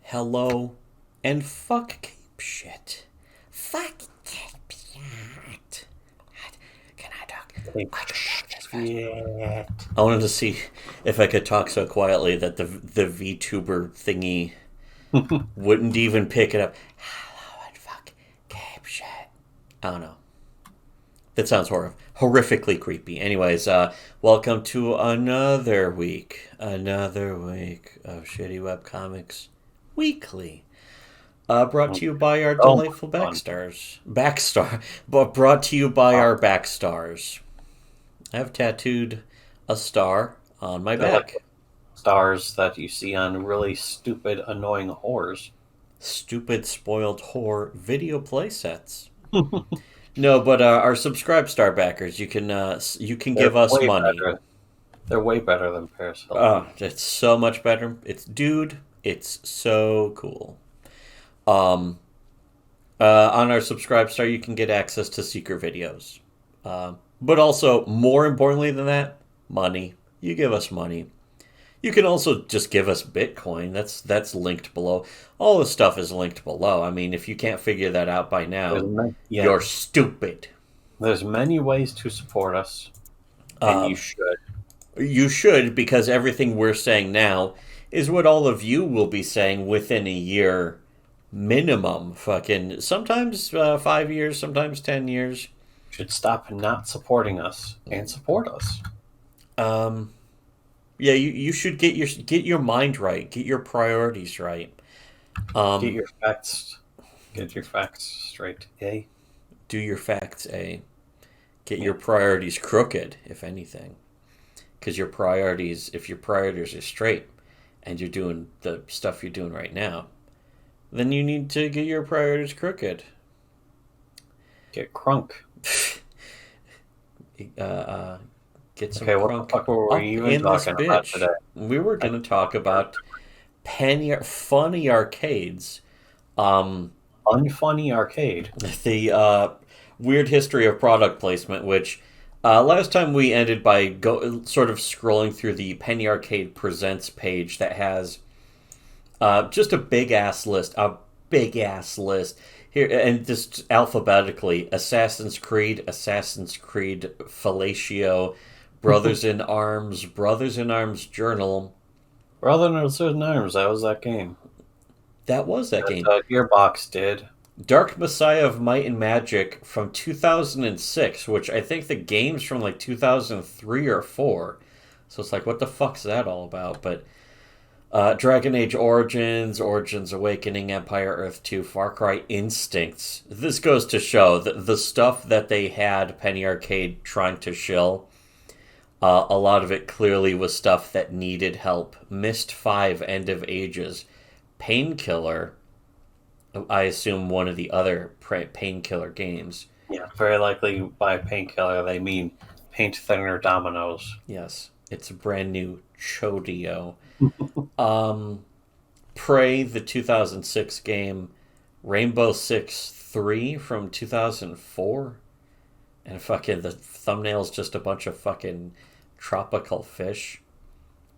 hello, and fuck cape shit. Fuck cape shit. Can I talk? I can talk this fast. I wanted to see if I could talk so quietly that the VTuber thingy wouldn't even pick it up. Hello and fuck cape shit. I don't know. That sounds horrifically creepy. Anyways, welcome to another week of Shitty Webcomics Weekly. Brought to you by our delightful but brought to you by our backstars. I have tattooed a star on my back. Like stars that you see on really stupid, annoying whores. Stupid, spoiled whore video playsets. No, but our subscribe star backers, you can give us money. Better. They're way better than Paris Hilton. Oh, it's so much better. It's so cool. On our subscribe star, you can get access to secret videos. But also, more importantly than that, money. You give us money. You can also just give us Bitcoin. That's linked below. All the stuff is linked below. I mean, if you can't figure that out by now, you're stupid. There's many ways to support us, and you should. You should, because everything we're saying now is what all of you will be saying within a year minimum. Fucking sometimes 5 years, sometimes 10 years. You should stop not supporting us and support us. Yeah, you should get your mind right, get your priorities right. Get your facts straight, eh? Do your facts, eh? Get your priorities crooked, if anything. Because if your priorities are straight, and you're doing the stuff you're doing right now, then you need to get your priorities crooked. Get crunk. Get some what the fuck were we even talking about today? We were going to talk about funny arcades. Unfunny arcade. The weird history of product placement, which last time we ended by sort of scrolling through the Penny Arcade Presents page that has just a big ass list here, and just alphabetically: Assassin's Creed, Fellatio, Brothers in Arms Journal. Brothers in Arms, that was that game. That was that game. Gearbox did. Dark Messiah of Might and Magic from 2006, which I think the game's from like 2003 or 4. So it's like, what the fuck's that all about? But Dragon Age Origins Awakening, Empire Earth 2, Far Cry Instincts. This goes to show that the stuff that they had Penny Arcade trying to shill, a lot of it clearly was stuff that needed help. Myst 5, End of Ages, Painkiller, I assume one of the other Painkiller games. Yeah, very likely by Painkiller they mean paint thinner dominoes. Yes, it's a brand new Chodio. Prey, the 2006 game, Rainbow Six 3 from 2004, and fucking the thumbnail's just a bunch of fucking tropical fish.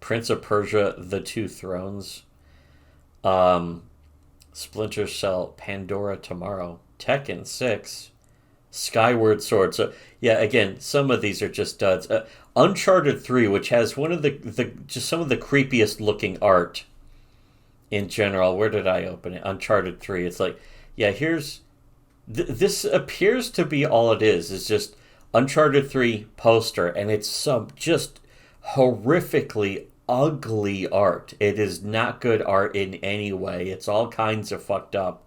Prince of Persia, The Two Thrones, Splinter Cell, Pandora Tomorrow, Tekken 6, Skyward Sword. So yeah, again, some of these are just duds. Uncharted 3, which has one of the just some of the creepiest looking art in general. Where did I open it? Uncharted 3. It's like, yeah, here's this appears to be all it is. It's just Uncharted 3 poster, and it's some just horrifically ugly art. It is not good art in any way. It's all kinds of fucked up.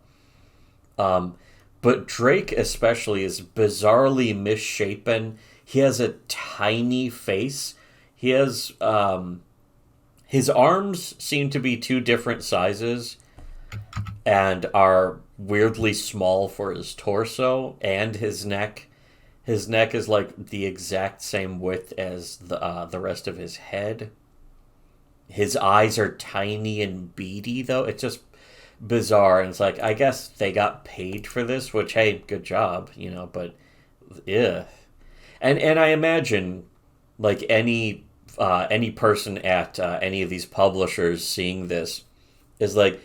But Drake especially is bizarrely misshapen. He has a tiny face. He has his arms seem to be two different sizes and are weirdly small for his torso and his neck. His neck is like the exact same width as the rest of his head. His eyes are tiny and beady, though. It's just bizarre. And it's like, I guess they got paid for this, which, hey, good job, but, yeah. And I imagine, like, any person at any of these publishers seeing this is like,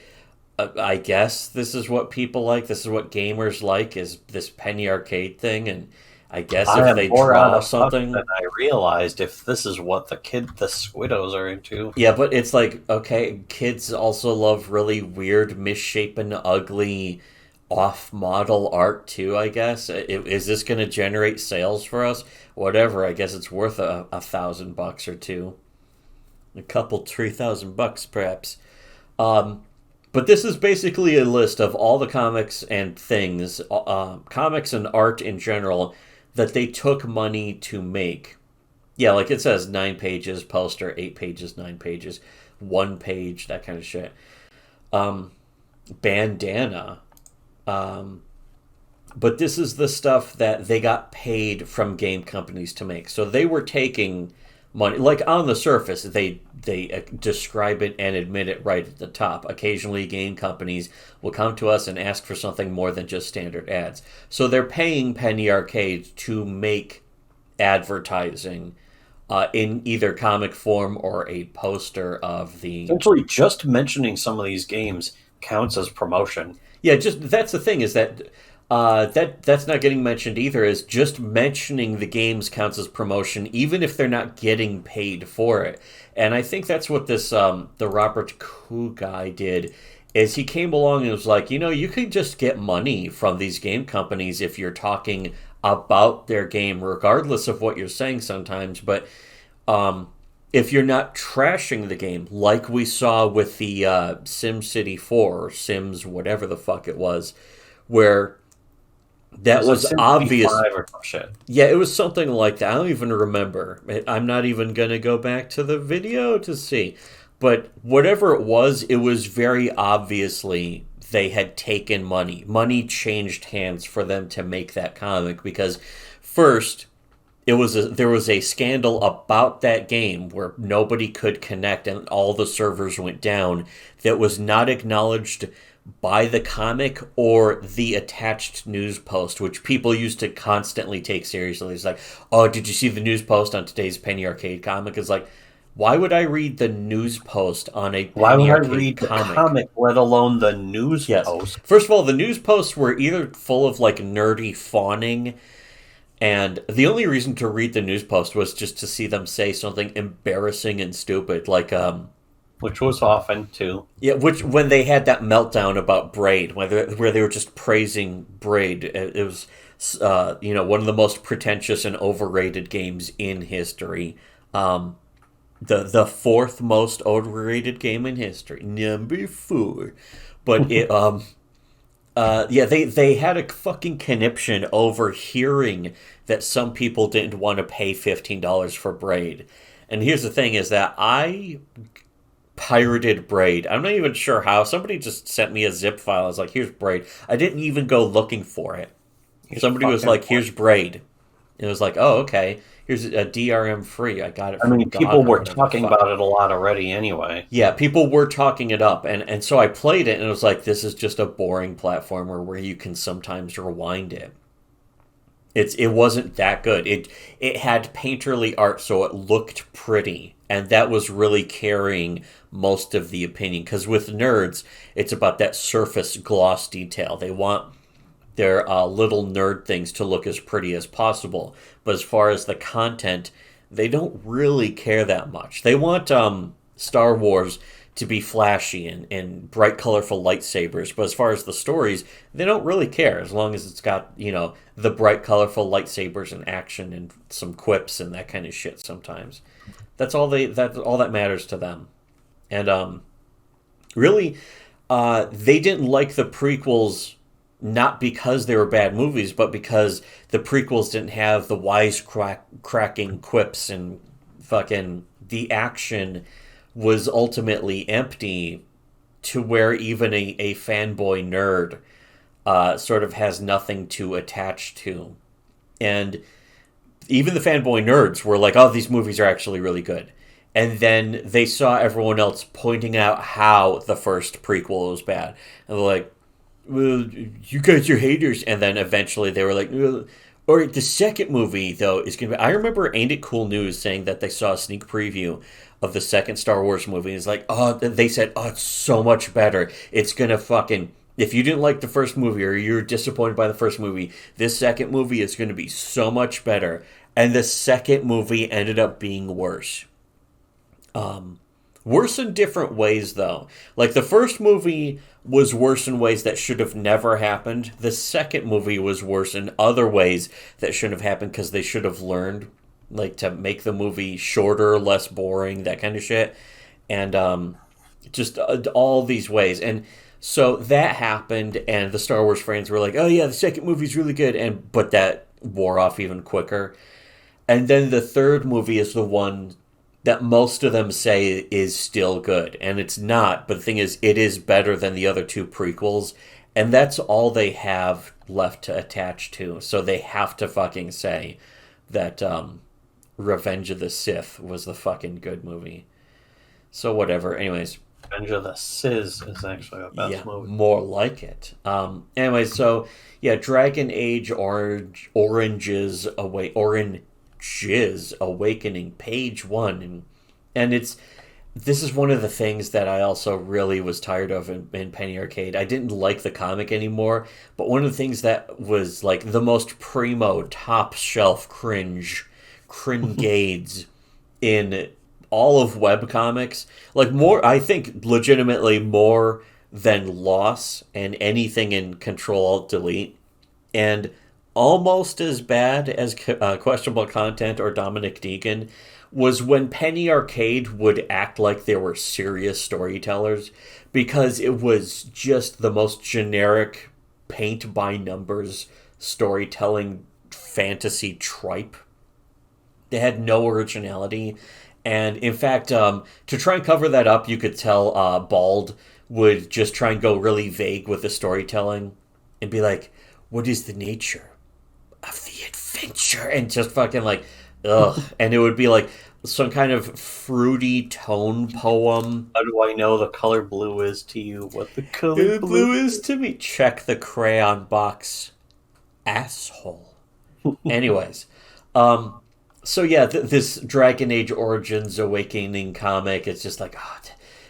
I guess this is what people like. This is what gamers like, is this penny arcade thing. And I guess I if am they more out draw of touch something, than I realized if this is what the Squiddos are into. yeah, but it's like, okay, kids also love really weird, misshapen, ugly, off-model art too, I guess. Is this going to generate sales for us? Whatever, I guess it's worth $1,000 or two. A couple, $3,000 perhaps. But this is basically a list of all the comics and things, comics and art in general, that they took money to make. Yeah, like it says 9 pages, poster, 8 pages, 9 pages, 1 page, that kind of shit. Bandana. But this is the stuff that they got paid from game companies to make. So they were taking money, like on the surface, they describe it and admit it right at the top. Occasionally, game companies will come to us and ask for something more than just standard ads. So they're paying Penny Arcade to make advertising in either comic form or a poster of the. Essentially, just mentioning some of these games counts as promotion. Yeah, just that's the thing, is that that's not getting mentioned either. Is just mentioning the games counts as promotion, even if they're not getting paid for it. And I think that's what this the Robert Koo guy did. Is he came along and was like, you can just get money from these game companies if you're talking about their game, regardless of what you're saying sometimes. But if you're not trashing the game, like we saw with the SimCity 4 or Sims, whatever the fuck it was, where that was like obvious. Or some shit. Yeah, it was something like that. I don't even remember. I'm not even going to go back to the video to see. But whatever it was very obviously they had taken money. Money changed hands for them to make that comic, because first there was a scandal about that game where nobody could connect and all the servers went down, that was not acknowledged by the comic or the attached news post, which people used to constantly take seriously. It's like, oh, did you see the news post on today's Penny Arcade comic? It's like, why would I read the news post on a Why Penny would I Arcade read comic? the comic, let alone the news post? First of all, the news posts were either full of like nerdy fawning, and the only reason to read the news post was just to see them say something embarrassing and stupid, like which was often too. Yeah, which when they had that meltdown about Braid, where they were just praising Braid, it was one of the most pretentious and overrated games in history. The fourth most overrated game in history, number 4. But it they had a fucking conniption over hearing that some people didn't want to pay $15 for Braid. And here's the thing, is that I pirated Braid. I'm not even sure how. Somebody just sent me a zip file. I was like, here's Braid. I didn't even go looking for it. Somebody was like, here's Braid. It was like, oh, okay. Here's a DRM free. I got it from God, people were talking about it a lot already anyway. Yeah, people were talking it up. And so I played it, and it was like, this is just a boring platformer where you can sometimes rewind it. It wasn't that good. It had painterly art, so it looked pretty. And that was really carrying most of the opinion. Because with nerds, it's about that surface gloss detail. They want their little nerd things to look as pretty as possible. But as far as the content, they don't really care that much. They want Star Wars to be flashy and bright, colorful lightsabers. But as far as the stories, they don't really care, as long as it's got, the bright, colorful lightsabers and action and some quips and that kind of shit sometimes. That's all that matters to them. And really, they didn't like the prequels, not because they were bad movies, but because the prequels didn't have the wisecracking quips, and fucking the action was ultimately empty, to where even a fanboy nerd sort of has nothing to attach to. And even the fanboy nerds were like, oh, these movies are actually really good. And then they saw everyone else pointing out how the first prequel was bad. And they're like, well, you guys are haters. And then eventually they were like, well, or the second movie, though, is going to be... I remember Ain't It Cool News saying that they saw a sneak preview of the second Star Wars movie. It's like, oh, they said, oh, it's so much better. It's gonna fucking, if you didn't like the first movie or you're disappointed by the first movie, this second movie is gonna be so much better. And the second movie ended up being worse. Worse in different ways, though. Like, the first movie was worse in ways that should have never happened. The second movie was worse in other ways that shouldn't have happened because they should have learned, like, to make the movie shorter, less boring, that kind of shit. And just all these ways. And so that happened, and the Star Wars fans were like, oh, yeah, the second movie's really good. But that wore off even quicker. And then the third movie is the one that most of them say is still good. And it's not, but the thing is, it is better than the other two prequels. And that's all they have left to attach to. So they have to fucking say that Revenge of the Sith was the fucking good movie. So whatever. Anyways. Revenge of the Sith is actually the best movie. More like it. Anyways, so yeah, Dragon Age Oranges Awakening, page 1, and this is one of the things that I also really was tired of in Penny Arcade. I didn't like the comic anymore, but one of the things that was like the most primo, top shelf cringades in all of webcomics, like more, I think legitimately more than Loss and anything in Control-Alt-Delete, and almost as bad as Questionable Content or Dominic Deegan was when Penny Arcade would act like they were serious storytellers, because it was just the most generic paint by numbers storytelling fantasy tripe. They had no originality. And in fact, to try and cover that up, you could tell Bald would just try and go really vague with the storytelling and be like, what is the nature of the adventure? And just fucking like, ugh. And it would be like some kind of fruity tone poem. How do I know the color blue is to you? What the color blue is to me? Check the crayon box, asshole. Anyways, so yeah, this Dragon Age Origins Awakening comic, it's just like, oh,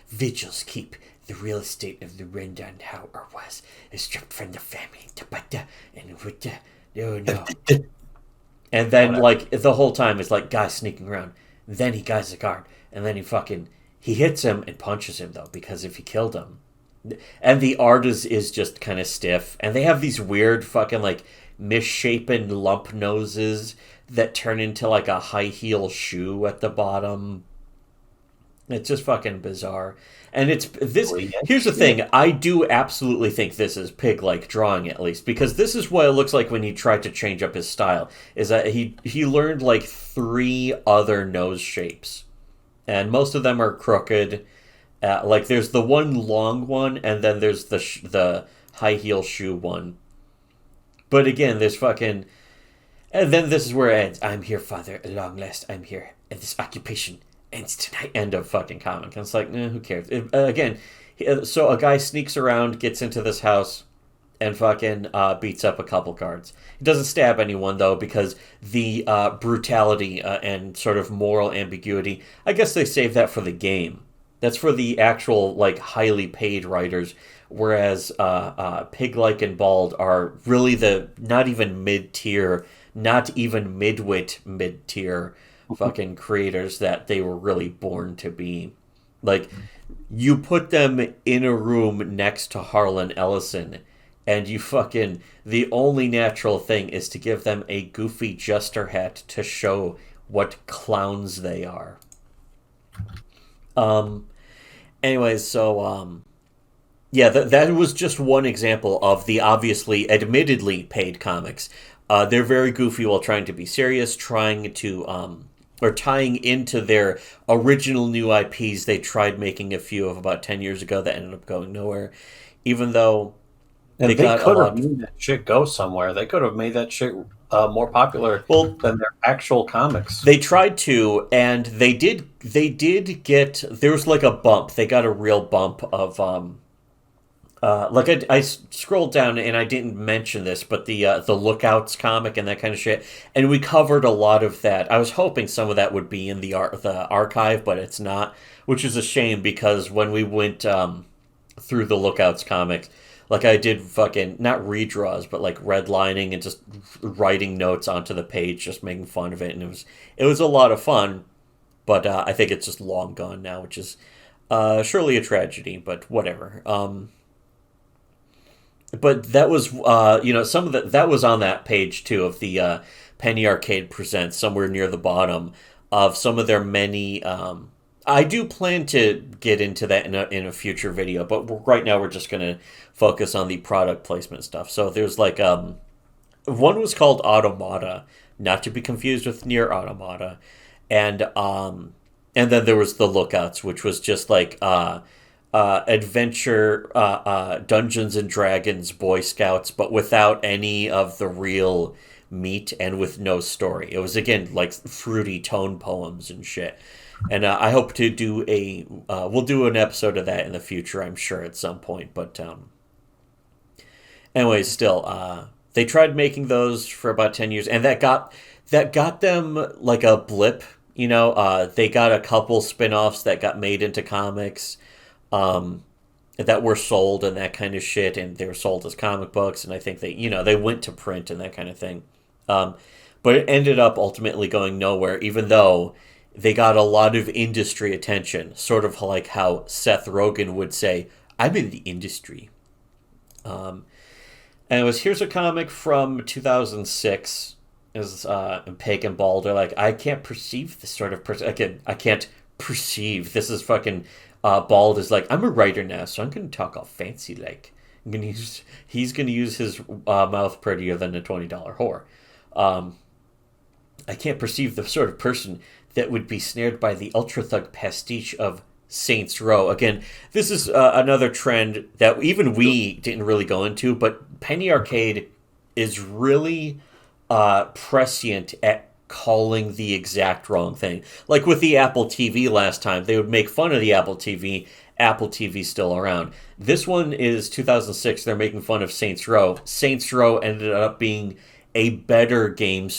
vigils keep the real estate of the Rendon how or was stripped from the family. And with no. And then, like, the whole time it's like guys sneaking around. Then he guys the guard. And then he hits him and punches him, though, because if he killed him. And the art is just kind of stiff. And they have these weird fucking, like, misshapen lump noses that turn into, like, a high heel shoe at the bottom. It's just fucking bizarre. And it's this. Here's the thing. I do absolutely think this is pig-like drawing, at least, because this is what it looks like when he tried to change up his style. Is that he learned like 3 other nose shapes, and most of them are crooked. Like there's the one long one, and then there's the high heel shoe one. But again, there's fucking. And then this is where it ends. I'm here, Father. At long last, I'm here. And this occupation ends tonight. End of fucking comic. And it's like, who cares? Again, so a guy sneaks around, gets into this house, and fucking beats up a couple guards. He doesn't stab anyone, though, because the brutality and sort of moral ambiguity, I guess they save that for the game. That's for the actual, like, highly paid writers, whereas Pig-like and Bald are really the not even mid-tier, not even mid-tier fucking creators that they were really born to be. Like, you put them in a room next to Harlan Ellison, and you fucking, the only natural thing is to give them a goofy jester hat to show what clowns they are. Anyways, so yeah, that was just one example of the obviously admittedly paid comics. They're very goofy while trying to be serious, trying to or tying into their original new IPs they tried making a few of about 10 years ago that ended up going nowhere, even though they could have made that shit go somewhere. They could have made that shit more popular than their actual comics. They tried to, and they did get, there was like a bump. They got a real bump of I scrolled down and I didn't mention this, but the Lookouts comic and that kind of shit, and we covered a lot of that. I was hoping some of that would be in the archive, but it's not, which is a shame because when we went through the Lookouts comic, like I did fucking not redraws, but like redlining and just writing notes onto the page, just making fun of it, and it was a lot of fun. But I think it's just long gone now, which is surely a tragedy. But whatever. But that was some of that was on that page too of the Penny Arcade Presents, somewhere near the bottom of some of their many. I do plan to get into that in a future video, but right now we're just gonna focus on the product placement stuff. So there's like one was called Automata, not to be confused with Near Automata, and then there was the Lookouts, which was just like adventure Dungeons and Dragons Boy Scouts, but without any of the real meat and with no story. It was again like fruity tone poems and shit. And I hope to do we'll do an episode of that in the future, I'm sure at some point. But anyways, still, they tried making those for about 10 years, and that got them like a blip. They got a couple spin-offs that got made into comics. That were sold and that kind of shit, and they were sold as comic books, and I think they went to print and that kind of thing. But it ended up ultimately going nowhere, even though they got a lot of industry attention, sort of like how Seth Rogen would say, "I'm in the industry." And here's a comic from 2006. Is Pagan Balder like, I can't perceive this sort of person again. I can't perceive. This is fucking. Bald is like, I'm a writer now, so I'm going to talk all fancy like. He's going to use his mouth prettier than a $20 whore. I can't perceive the sort of person that would be snared by the ultra thug pastiche of Saints Row. Again, this is another trend that even we didn't really go into, but Penny Arcade is really prescient at calling the exact wrong thing. Like with the Apple TV last time, they would make fun of the Apple TV. Apple TV's still around. This one is 2006. They're making fun of Saints Row. Saints Row ended up being a better game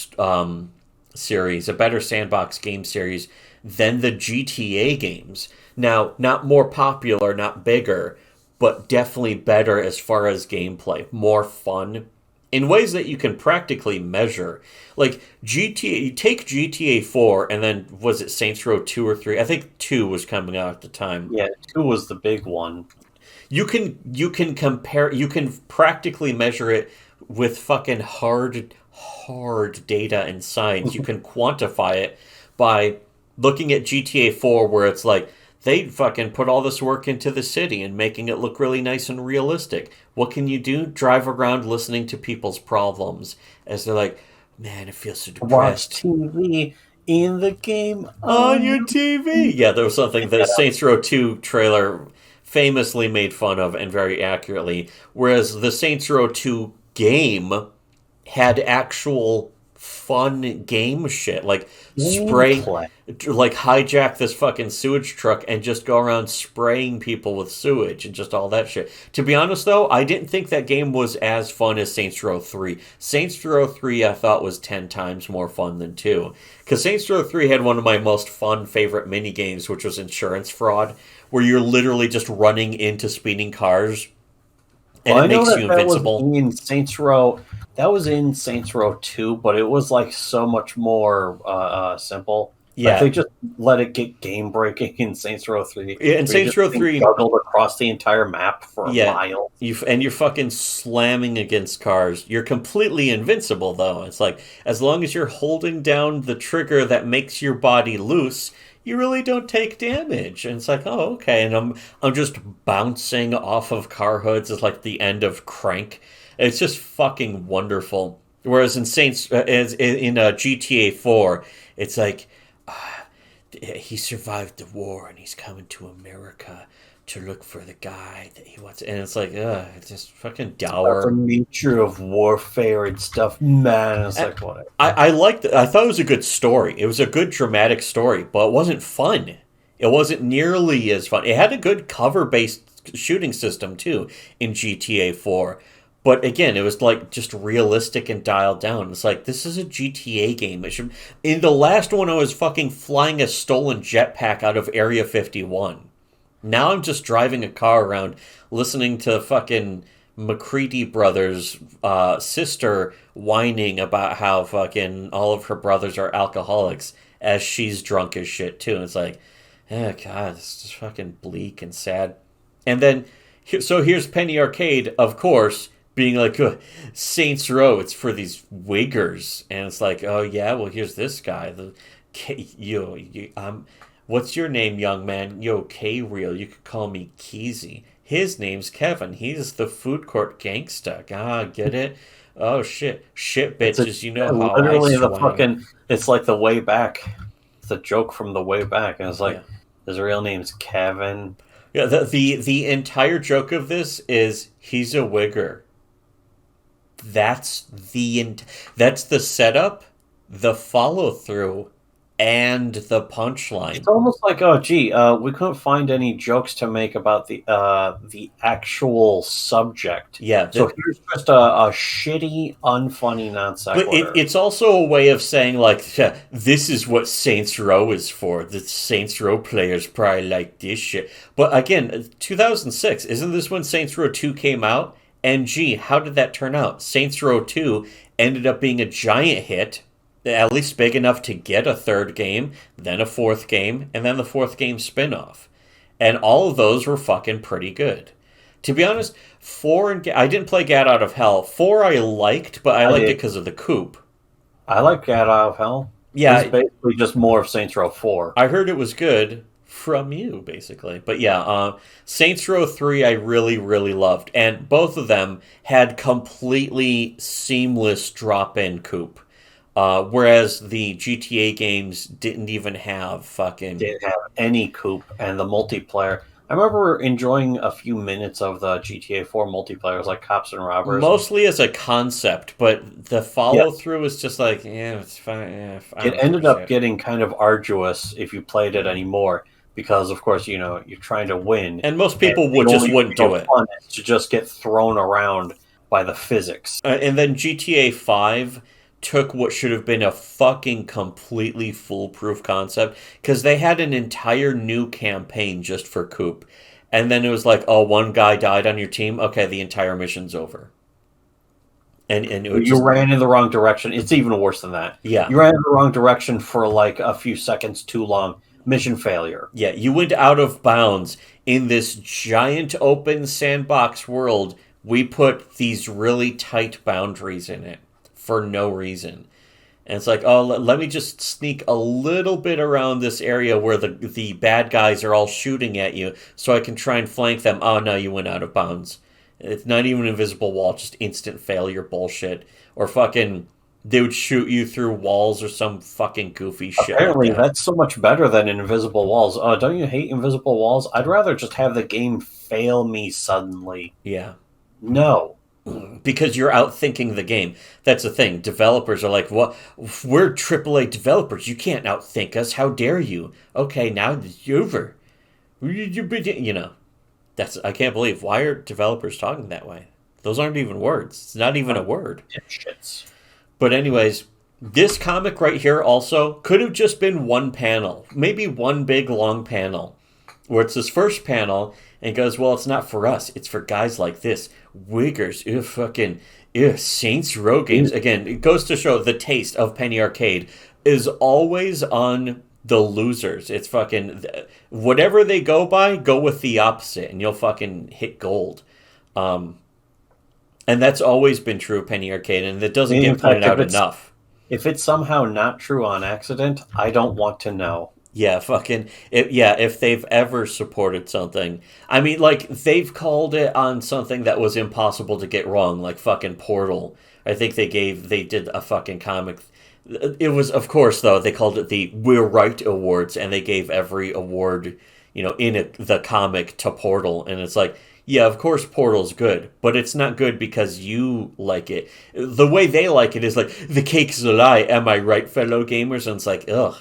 series, a better sandbox game series than the GTA games. Now, not more popular, not bigger, but definitely better as far as gameplay. More fun in ways that you can practically measure. Like GTA, you take GTA 4 and then was it Saints Row 2 or 3? I think 2 was coming out at the time. Yeah, 2 was the big one. You can compare, you can practically measure it with fucking hard data and science. You can quantify it by looking at GTA 4 where it's like they fucking put all this work into the city and making it look really nice and realistic. What can you do? Drive around listening to people's problems as they're like, man, it feels so depressed. Watch TV in the game on your TV. Yeah, there was something the Saints Row 2 trailer famously made fun of and very accurately, whereas the Saints Row 2 game had actual fun game shit, like spray, like hijack this fucking sewage truck and just go around spraying people with sewage and just all that shit. To be honest though, I didn't think that game was as fun as Saints Row 3. Saints Row 3 I thought was 10 times more fun than 2. Because Saints Row 3 had one of my most fun favorite mini games, which was insurance fraud, where you're literally just running into speeding cars and it makes you invincible. That was in Saints Row 2, but it was like so much more simple. Yeah, like they just let it get game breaking in Saints Row 3. Yeah, in Saints Row 3, juggled across the entire map for a mile. You're fucking slamming against cars. You're completely invincible though. It's like as long as you're holding down the trigger that makes your body loose, you really don't take damage. And it's like, oh, okay. And I'm just bouncing off of car hoods. It's like the end of Crank. It's just fucking wonderful. Whereas in GTA 4, it's like he survived the war and he's coming to America to look for the guy that he wants. And it's like, it's just fucking dour. The nature of warfare and stuff, man. It's like what I liked it. I thought it was a good story. It was a good dramatic story, but it wasn't fun. It wasn't nearly as fun. It had a good cover-based shooting system too in GTA 4. But again, it was like just realistic and dialed down. It's like, this is a GTA game. It should. In the last one, I was fucking flying a stolen jetpack out of Area 51. Now I'm just driving a car around, listening to fucking McCready brothers' sister whining about how fucking all of her brothers are alcoholics as she's drunk as shit too. And it's like, oh god, it's just fucking bleak and sad. And then, so here's Penny Arcade, of course, being like, Saints Row, it's for these wiggers. And it's like, oh yeah, well here's this guy. What's your name, young man? Yo, K-Real, you could call me Keezy. His name's Kevin. He's the food court gangsta. Ah, get it? Oh shit, bitches. You know how literally I swang. it's like the way back. It's a joke from the way back, and it's like his real name's Kevin. Yeah, the entire joke of this is he's a wigger. That's the setup, the follow through, and the punchline. It's almost like, oh gee, we couldn't find any jokes to make about the actual subject. Yeah, so here's just a shitty, unfunny non sequitur. But it's also a way of saying like, this is what Saints Row is for. The Saints Row players probably like this shit. But again, 2006, isn't this when Saints Row 2 came out? And gee, how did that turn out? Saints Row 2 ended up being a giant hit, at least big enough to get a third game, then a fourth game, and then the fourth game spin-off. And all of those were fucking pretty good. To be honest, 4 and I didn't play Gat Out of Hell. 4 I liked, but I liked it because of the coupe. I like Gat Out of Hell. Yeah, it's basically just more of Saints Row 4. I heard it was good from you, basically. But yeah, Saints Row 3 I really, really loved. And both of them had completely seamless drop-in coupe. Whereas the GTA games didn't even have any coupe, and the multiplayer. I remember enjoying a few minutes of the GTA 4 multiplayer. It was like cops and robbers. Mostly as a concept, but the follow-through was just like, it's fine. It ended up getting kind of arduous if you played it anymore, because, of course, you're trying to win. And most people wouldn't do it. Fun to just get thrown around by the physics. And then GTA 5 took what should have been a fucking completely foolproof concept, because they had an entire new campaign just for Coop. And then it was like, oh, one guy died on your team? Okay, the entire mission's over. And you ran in the wrong direction. It's even worse than that. Yeah. You ran in the wrong direction for like a few seconds too long. Mission failure. Yeah, you went out of bounds in this giant open sandbox world. We put these really tight boundaries in it for no reason. And it's like, oh, let me just sneak a little bit around this area where the bad guys are all shooting at you so I can try and flank them. Oh, no, you went out of bounds. It's not even an invisible wall, just instant failure bullshit. Or fucking, they would shoot you through walls or some fucking goofy shit. Apparently, that's so much better than invisible walls. Don't you hate invisible walls? I'd rather just have the game fail me suddenly. Yeah. No. Because you're outthinking the game. That's the thing. Developers are like, "What? We're AAA developers. You can't outthink us. How dare you?" Okay, now it's over. That's I can't believe. Why are developers talking that way? Those aren't even words. It's not even a word. Shits. But anyways, this comic right here also could have just been one panel, maybe one big long panel, where it's this first panel and goes, well, it's not for us. It's for guys like this. Wiggers. Saints Row games. Again, it goes to show the taste of Penny Arcade is always on the losers. It's fucking... Whatever they go by, go with the opposite, and you'll fucking hit gold. And that's always been true of Penny Arcade, and it doesn't get pointed out enough. If it's somehow not true on accident, I don't want to know. Yeah, if they've ever supported something. I mean, like, they've called it on something that was impossible to get wrong, like fucking Portal. I think they did a fucking comic. It was, of course, though, they called it the We're Right Awards, and they gave every award, in the comic to Portal. And it's like, yeah, of course Portal's good, but it's not good because you like it. The way they like it is like, the cake's a lie, am I right, fellow gamers? And it's like, ugh.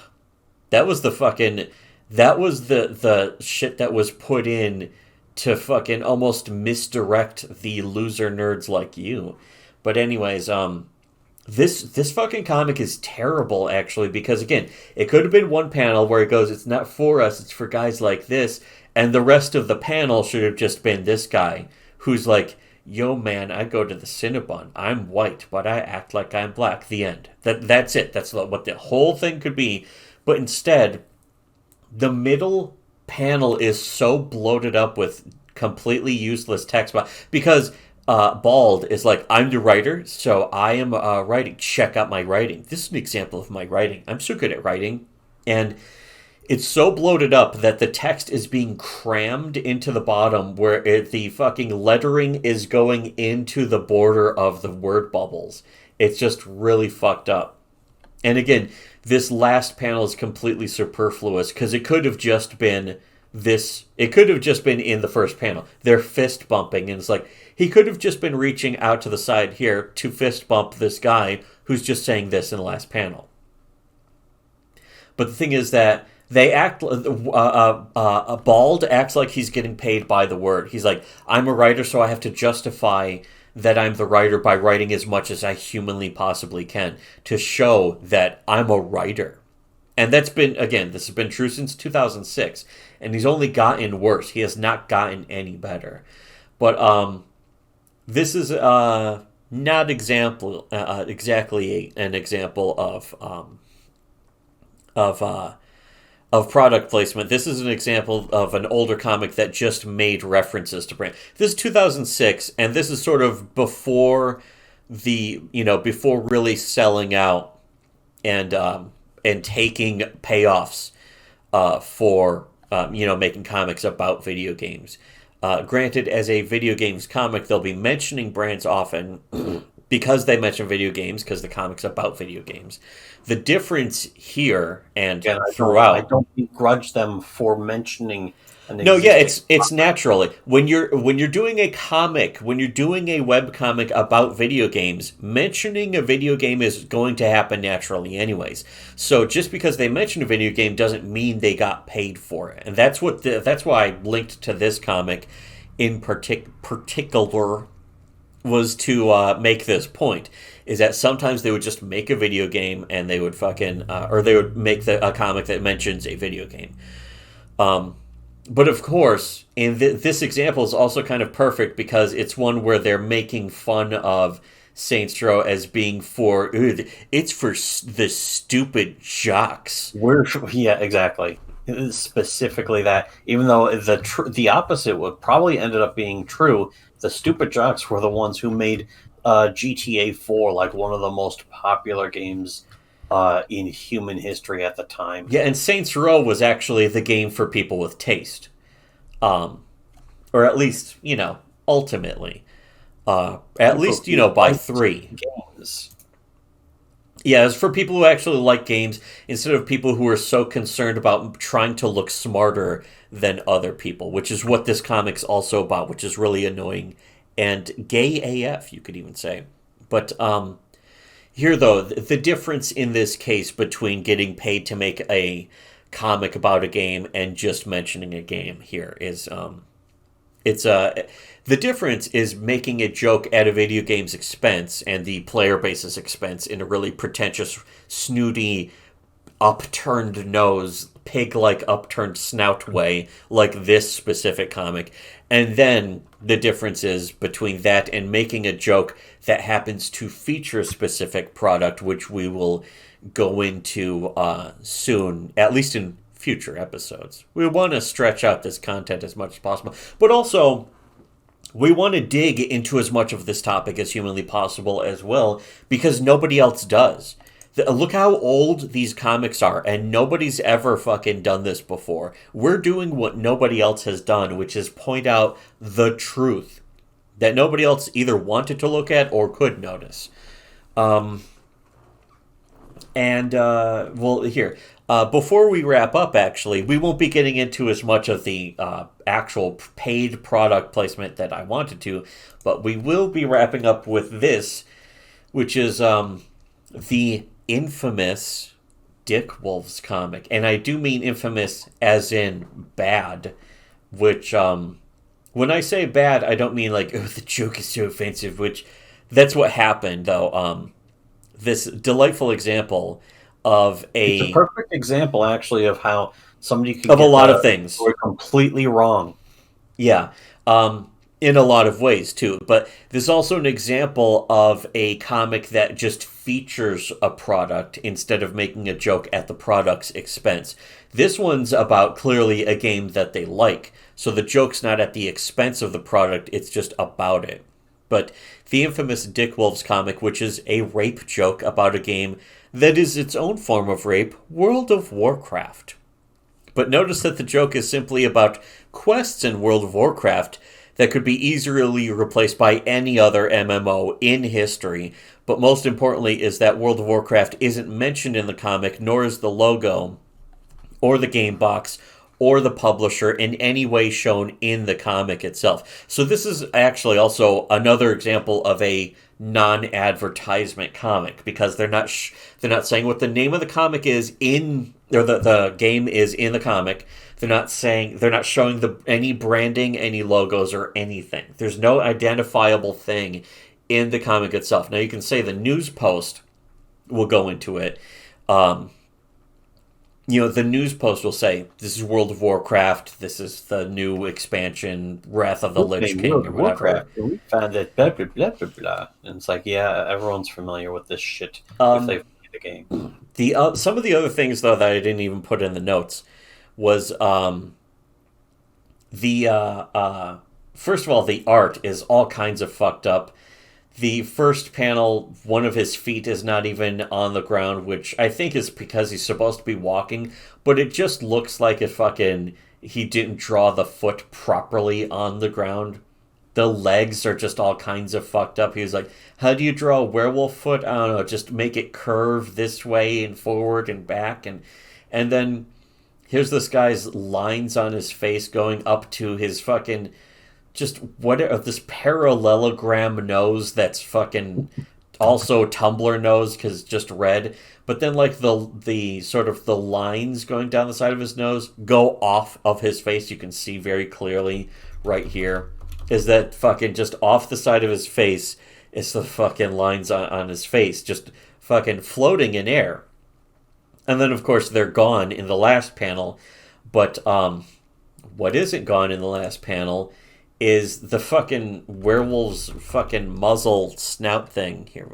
That was the shit that was put in to fucking almost misdirect the loser nerds like you. But anyways, this fucking comic is terrible actually, because again, it could have been one panel where it goes, it's not for us, it's for guys like this, and the rest of the panel should have just been this guy who's like, yo man, I go to the Cinnabon. I'm white, but I act like I'm black. The end. That's it. That's what the whole thing could be. But instead, the middle panel is so bloated up with completely useless text, because Bald is like, I'm the writer, so I am writing. Check out my writing. This is an example of my writing. I'm so good at writing. And it's so bloated up that the text is being crammed into the bottom where the fucking lettering is going into the border of the word bubbles. It's just really fucked up. And again, this last panel is completely superfluous because it could have just been this. It could have just been in the first panel. They're fist bumping, and it's like, he could have just been reaching out to the side here to fist bump this guy who's just saying this in the last panel. But the thing is that they act. Bald acts like he's getting paid by the word. He's like, I'm a writer, so I have to justify that I'm the writer by writing as much as I humanly possibly can to show that I'm a writer. And that's been, again, this has been true since 2006, and he's only gotten worse. He has not gotten any better. But this is not exactly an example of product placement. This is an example of an older comic that just made references to brand. This is 2006, and this is sort of before before really selling out and taking payoffs for making comics about video games. Granted, as a video games comic, they'll be mentioning brands often because they mention video games, because the comic's about video games. The difference here and throughout, I don't begrudge them for mentioning. It's naturally when you're doing a comic, when you're doing a web comic about video games, mentioning a video game is going to happen naturally, anyways. So just because they mention a video game doesn't mean they got paid for it, and that's why I linked to this comic in particular was to make this point. Is that sometimes they would just make a video game and they would or they would make a comic that mentions a video game. But of course, in this example is also kind of perfect because it's one where they're making fun of Saints Row as being it's for the stupid jocks. Yeah, exactly. Specifically that, even though the opposite would probably ended up being true, the stupid jocks were the ones who made GTA 4 like one of the most popular games in human history at the time. Yeah, and Saints Row was actually the game for people with taste. Or at least, ultimately. At least, by 3. Games. Yeah, it's for people who actually like games instead of people who are so concerned about trying to look smarter than other people, which is what this comic's also about, which is really annoying and gay AF, you could even say. But here, though, the difference in this case between getting paid to make a comic about a game and just mentioning a game here is the difference is making a joke at a video game's expense and the player base's expense in a really pretentious, snooty, upturned nose, pig-like upturned snout way, like this specific comic. And then the difference is between that and making a joke that happens to feature a specific product, which we will go into soon, at least in future episodes. We want to stretch out this content as much as possible, but also we want to dig into as much of this topic as humanly possible as well, because nobody else does. Look how old these comics are, and nobody's ever fucking done this before. We're doing what nobody else has done, which is point out the truth that nobody else either wanted to look at or could notice. Here, before we wrap up, actually, we won't be getting into as much of the actual paid product placement that I wanted to, but we will be wrapping up with this, which is the infamous Dick Wolf's comic. And I do mean infamous as in bad, which when I say bad, I don't mean like, oh, the joke is so offensive, which that's what happened, though. This delightful example of It's a a perfect example, actually, of how somebody could of a get lot of the things. story completely wrong. Yeah. In a lot of ways too. But there's also an example of a comic that just features a product instead of making a joke at the product's expense. This one's about clearly a game that they like. So the joke's not at the expense of the product, it's just about it. But the infamous Dick Wolf's comic, which is a rape joke about a game that is its own form of rape, World of Warcraft. But notice that the joke is simply about quests in World of Warcraft that could be easily replaced by any other MMO in history. But most importantly is that World of Warcraft isn't mentioned in the comic, nor is the logo, or the game box, or the publisher in any way shown in the comic itself. So this is actually also another example of a non-advertisement comic, because they're not saying what the name of the comic is in, or the game is in the comic. They're not showing any branding, any logos, or anything. There's no identifiable thing in the comic itself. Now you can say the news post will go into it. The news post will say, this is World of Warcraft, this is the new expansion, Wrath of the Lich King, or whatever. Warcraft, we found that blah, blah, blah, blah, blah. And it's like, yeah, everyone's familiar with this shit if they've played the game. Some of the other things, though, that I didn't even put in the notes was first of all, the art is all kinds of fucked up. The first panel, one of his feet is not even on the ground, which I think is because he's supposed to be walking, but it just looks like he didn't draw the foot properly on the ground. The legs are just all kinds of fucked up. He was like, how do you draw a werewolf foot? I don't know, just make it curve this way and forward and back. And then here's this guy's lines on his face going up to his fucking... just this parallelogram nose that's fucking also Tumblr nose because just red, but then like the sort of the lines going down the side of his nose go off of his face. You can see very clearly right here is that fucking just off the side of his face is the fucking lines on his face just fucking floating in air. And then of course they're gone in the last panel, but what isn't gone in the last panel is the fucking werewolf's fucking muzzle snout thing here.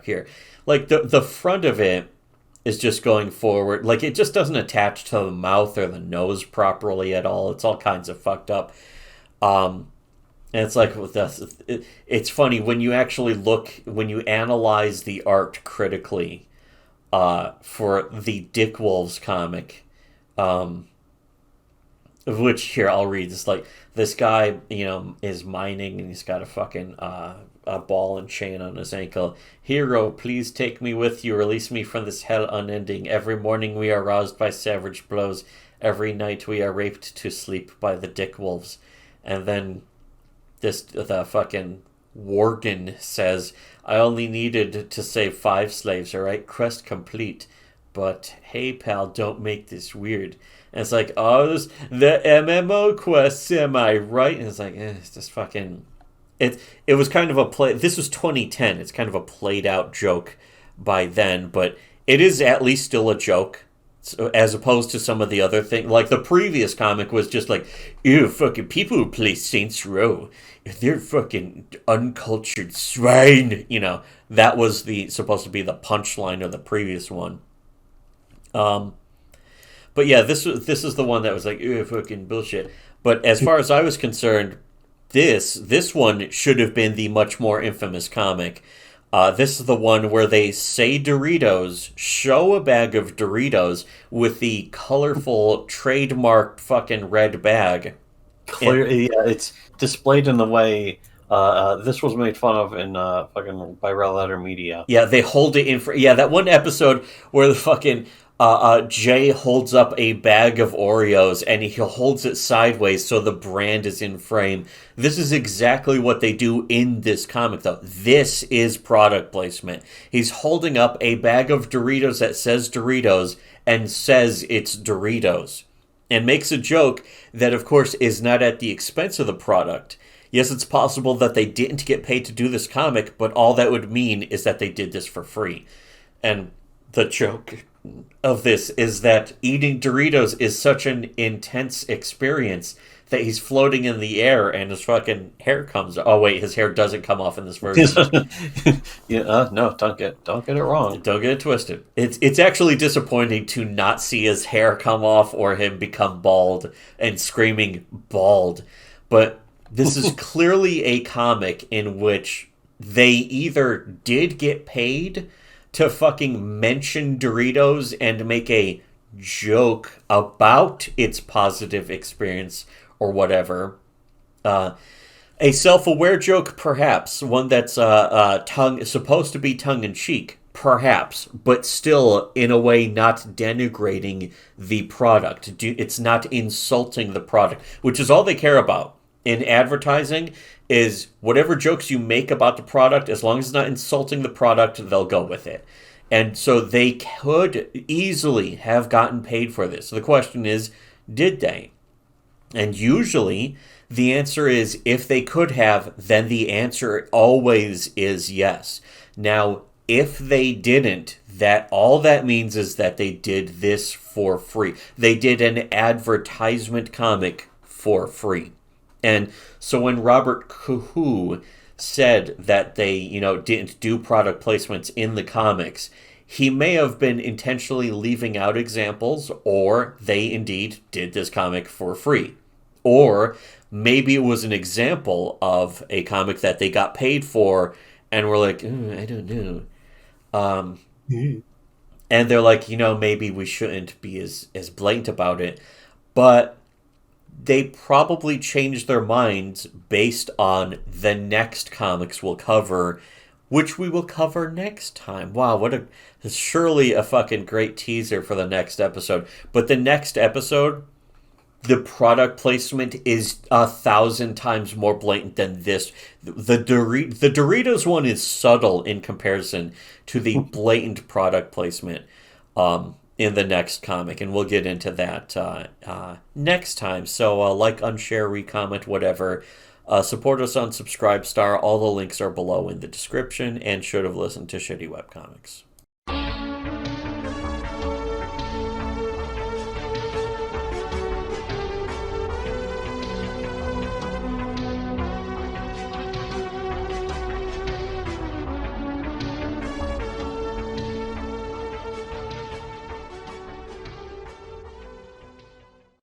Here. Like, the front of it is just going forward. Like, it just doesn't attach to the mouth or the nose properly at all. It's all kinds of fucked up. And it's like, it's funny, when you actually when you analyze the art critically for the Dick Wolf's comic, which, here, I'll read. It's like, this guy, is mining, and he's got a fucking a ball and chain on his ankle. Hero, please take me with you. Release me from this hell unending. Every morning we are roused by savage blows. Every night we are raped to sleep by the Dick Wolves. And then the fucking Worgen says, I only needed to save 5 slaves, alright? Quest complete. But, hey pal, don't make this weird. And it's like, oh, the MMO quests, am I right? And it's like, it's just fucking... It was kind of a play... This was 2010. It's kind of a played out joke by then, but it is at least still a joke, as opposed to some of the other things. Like, the previous comic was just like, ew, fucking people who play Saints Row, they're fucking uncultured swine. That was supposed to be the punchline of the previous one. But yeah, this is the one that was like, ew, fucking bullshit. But as far as I was concerned, this one should have been the much more infamous comic. This is the one where they say Doritos, show a bag of Doritos with the colorful trademarked fucking red bag. Clearly, yeah, it's displayed in the way this was made fun of in fucking by Red Letter Media. Yeah, they hold it in. That one episode where the fucking Jay holds up a bag of Oreos and he holds it sideways so the brand is in frame. This is exactly what they do in this comic, though. This is product placement. He's holding up a bag of Doritos that says Doritos and says it's Doritos. and makes a joke that, of course, is not at the expense of the product. Yes, it's possible that they didn't get paid to do this comic, but all that would mean is that they did this for free. And the joke of this is that eating Doritos is such an intense experience that he's floating in the air and his fucking hair comes. Oh wait, his hair doesn't come off in this version. No, don't get it wrong. Don't get it twisted. It's actually disappointing to not see his hair come off or him become bald and screaming bald. But this is clearly a comic in which they either did get paid to fucking mention Doritos and make a joke about its positive experience or whatever. A self-aware joke, perhaps. One that's supposed to be tongue-in-cheek, perhaps, but still, in a way, not denigrating the product. It's not insulting the product, which is all they care about. In advertising, is whatever jokes you make about the product, as long as it's not insulting the product, they'll go with it. And so they could easily have gotten paid for this. So the question is, did they? And usually the answer is, if they could have, then the answer always is yes. Now, if they didn't, that all that means is that they did this for free. They did an advertisement comic for free. And so when Robert Kuhu said that they, didn't do product placements in the comics, he may have been intentionally leaving out examples, or they indeed did this comic for free. Or maybe it was an example of a comic that they got paid for and were like, I don't know. And they're like, maybe we shouldn't be as blatant about it. But they probably changed their minds based on the next comics we'll cover, which we will cover next time. Wow, surely a fucking great teaser for the next episode. But the next episode, the product placement is 1,000 times more blatant than this. The Doritos one is subtle in comparison to the blatant product placement in the next comic, and we'll get into that next time. So like, unshare, recomment, whatever. Support us on Subscribestar. All the links are below in the description, and should have listened to Shitty Webcomics.